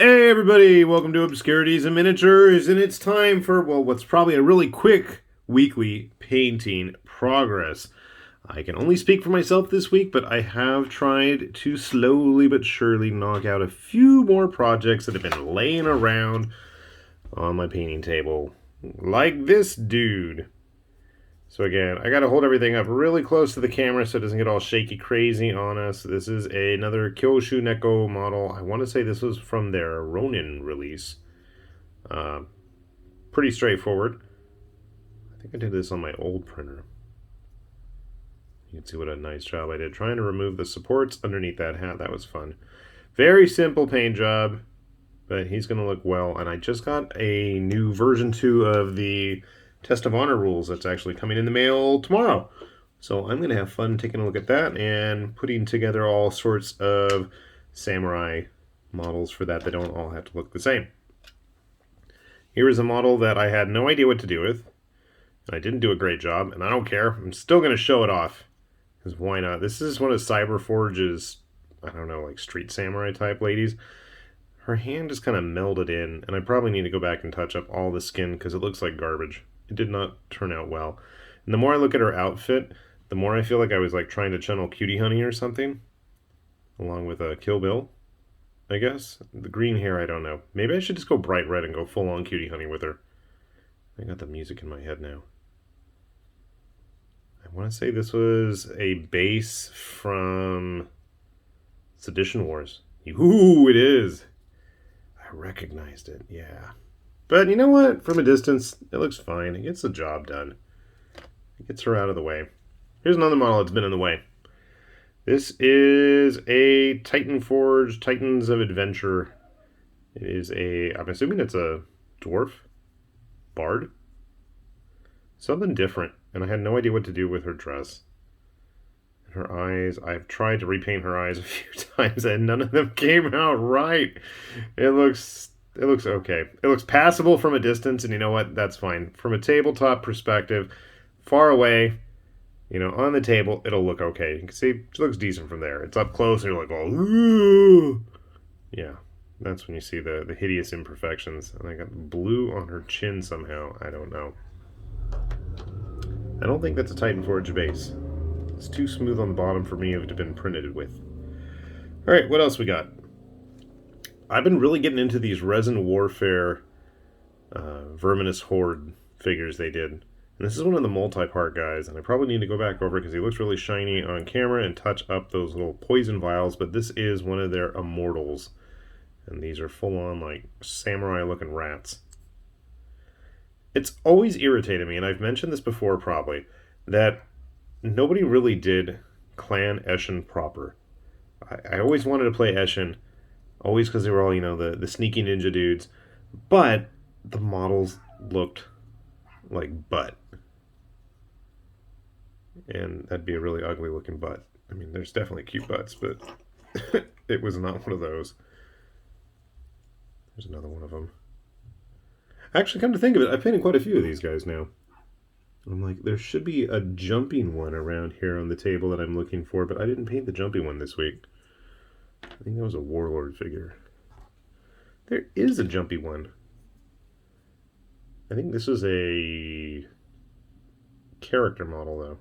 Hey everybody, welcome to Obscurities and Miniatures, and it's time for, well, what's probably a really quick weekly painting progress. I can only speak for myself this week, but I have tried to slowly but surely knock out a few more projects that have been laying around on my painting table. Like this dude. So again, I gotta hold everything up really close to the camera so it doesn't get all shaky crazy on us. This is another Kyoshu Neko model. I want to say this was from their Ronin release. Pretty straightforward. I think I did this on my old printer. You can see what a nice job I did. Trying to remove the supports underneath that hat. That was fun. Very simple paint job, but he's going to look well. And I just got a new version 2 of the Test of Honor rules that's actually coming in the mail tomorrow. So I'm going to have fun taking a look at that and putting together all sorts of samurai models for that. They don't all have to look the same. Here is a model that I had no idea what to do with. And I didn't do a great job, and I don't care. I'm still going to show it off. Because why not? This is one of Cyberforge's, I don't know, like street samurai type ladies. Her hand is kind of melded in, and I probably need to go back and touch up all the skin because it looks like garbage. It did not turn out well. And the more I look at her outfit, the more I feel like I was like trying to channel Cutie Honey or something. Along with Kill Bill, I guess. The green hair, I don't know. Maybe I should just go bright red and go full on Cutie Honey with her. I got the music in my head now. I want to say this was a base from Sedition Wars. Ooh, it is. I recognized it, yeah. But you know what? From a distance, it looks fine. It gets the job done. It gets her out of the way. Here's another model that's been in the way. This is a Titan Forge, Titans of Adventure. It is a, I'm assuming it's a dwarf? Bard? Something different. And I had no idea what to do with her dress. And her eyes, I've tried to repaint her eyes a few times and none of them came out right. It looks okay. It looks passable from a distance, and you know what? That's fine. From a tabletop perspective, far away, you know, on the table, it'll look okay. You can see it looks decent from there. It's up close, and you're like, oh, ooh. Yeah, that's when you see the hideous imperfections. And I got blue on her chin somehow. I don't know. I don't think that's a Titan Forge base. It's too smooth on the bottom for me to have been printed with. All right, what else we got? I've been really getting into these Resin Warfare Verminous Horde figures they did. And this is one of the multi-part guys, and I probably need to go back over it because he looks really shiny on camera and touch up those little poison vials, but this is one of their immortals. And these are full-on, like, samurai-looking rats. It's always irritated me, and I've mentioned this before probably, that nobody really did Clan Eshin proper. I always wanted to play Eshin, always because they were all, you know, the sneaky ninja dudes, but the models looked like butt. And that'd be a really ugly looking butt. I mean, there's definitely cute butts, but it was not one of those. There's another one of them. Actually, come to think of it, I've painted quite a few of these guys now. I'm like, there should be a jumping one around here on the table that I'm looking for, but I didn't paint the jumping one this week. I think that was a Warlord figure. There is a jumpy one. I think this is a character model, though.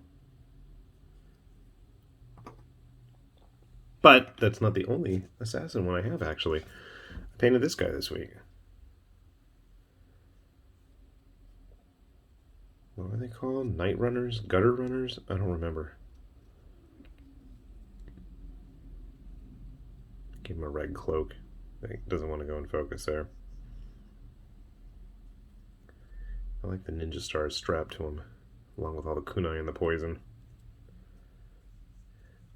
But that's not the only assassin one I have, actually. I painted this guy this week. What are they called? Night Runners? Gutter Runners? I don't remember. Give him a red cloak. He doesn't want to go in focus there. I like the ninja stars strapped to him, along with all the kunai and the poison.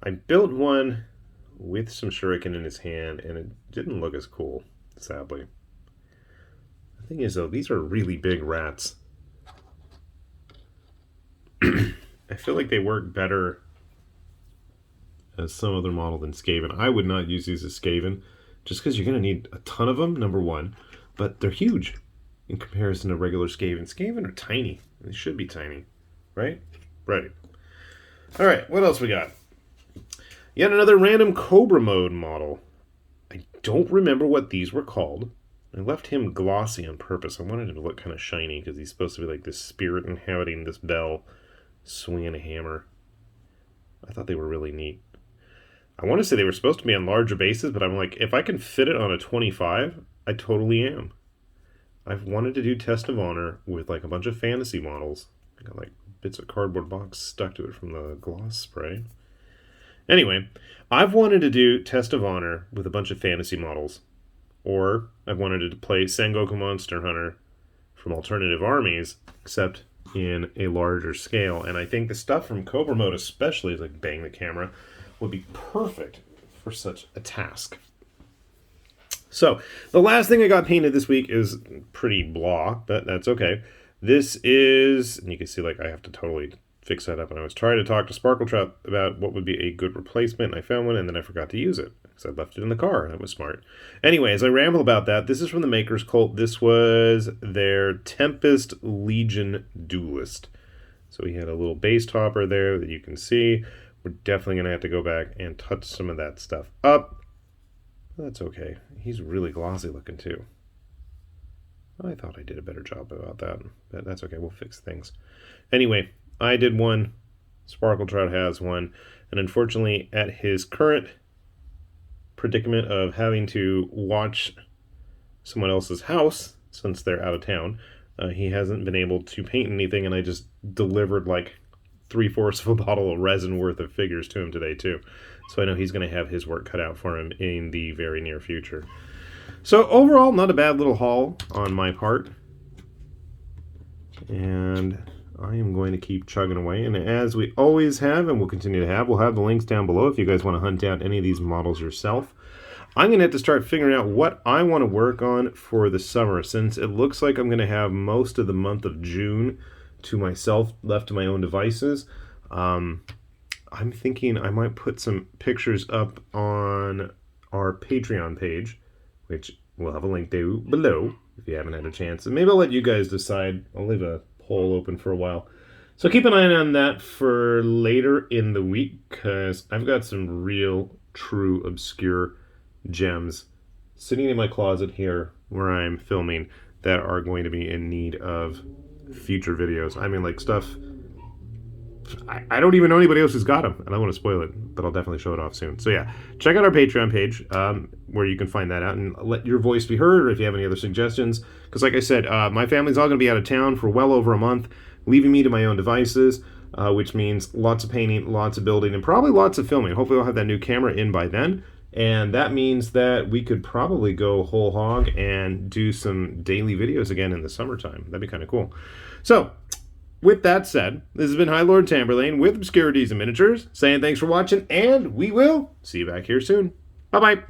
I built one with some shuriken in his hand, and it didn't look as cool, sadly. The thing is, though, these are really big rats. I feel like they work better as some other model than Skaven. I would not use these as Skaven, just because you're going to need a ton of them, number one, but they're huge in comparison to regular Skaven. Skaven are tiny. They should be tiny, right? Right. All right, what else we got? Yet another random Cobra Mode model. I I don't remember what these were called. I left him glossy on purpose. I wanted him to look kind of shiny because he's supposed to be like this spirit inhabiting this bell, swinging a hammer. I thought they were really neat. I want to say they were supposed to be on larger bases, but I'm like, if I can fit it on a 25, I totally am. I've wanted to do Test of Honor with like a bunch of fantasy models. I got like bits of cardboard box stuck to it from the gloss spray. Anyway, I've wanted to do Test of Honor with a bunch of fantasy models. Or I've wanted to play Sengoku Monster Hunter from Alternative Armies, except in a larger scale. And I think the stuff from Cobra Mode especially, like bang the camera, would be perfect for such a task. So, the last thing I got painted this week is pretty blah, but that's okay. This is, and you can see like I have to totally fix that up, and I was trying to talk to Sparkle Trout about what would be a good replacement, and I found one, and then I forgot to use it, because I left it in the car. That was smart. Anyway, as I ramble about that, this is from the Maker's Cult. This was their Tempest Legion Duelist. So he had a little base topper there that you can see. We're definitely going to have to go back and touch some of that stuff up. That's okay. He's really glossy looking too. I thought I did a better job about that, but that's okay. We'll fix things. Anyway, I did one. Sparkle Trout has one. And unfortunately, at his current predicament of having to watch someone else's house, since they're out of town, he hasn't been able to paint anything, and I just delivered like 3/4 of a bottle of resin worth of figures to him today too. So I know he's going to have his work cut out for him in the very near future. So overall, not a bad little haul on my part. And I am going to keep chugging away. And as we always have, and we'll continue to have, we'll have the links down below if you guys want to hunt out any of these models yourself. I'm going to have to start figuring out what I want to work on for the summer, since it looks like I'm going to have most of the month of June to myself, left to my own devices. I'm thinking I might put some pictures up on our Patreon page, which we'll have a link to below if you haven't had a chance. And maybe I'll let you guys decide. I'll leave a poll open for a while. So keep an eye on that for later in the week, because I've got some real, true, obscure gems sitting in my closet here where I'm filming that are going to be in need of future videos. I mean, like stuff I don't even know anybody else who's got them, and I don't want to spoil it, but I'll definitely show it off soon. So yeah, check out our Patreon page where you can find that out, and let your voice be heard, or if you have any other suggestions, because like I said, my family's all going to be out of town for well over a month, leaving me to my own devices, which means lots of painting, lots of building, and probably lots of filming. Hopefully I'll have that new camera in by then, and that means that we could probably go whole hog and do some daily videos again in the summertime. That'd be kind of cool. So with that said, this has been High Lord Tamberlane with Obscurities and Miniatures, saying thanks for watching, and we will see you back here soon. Bye-bye.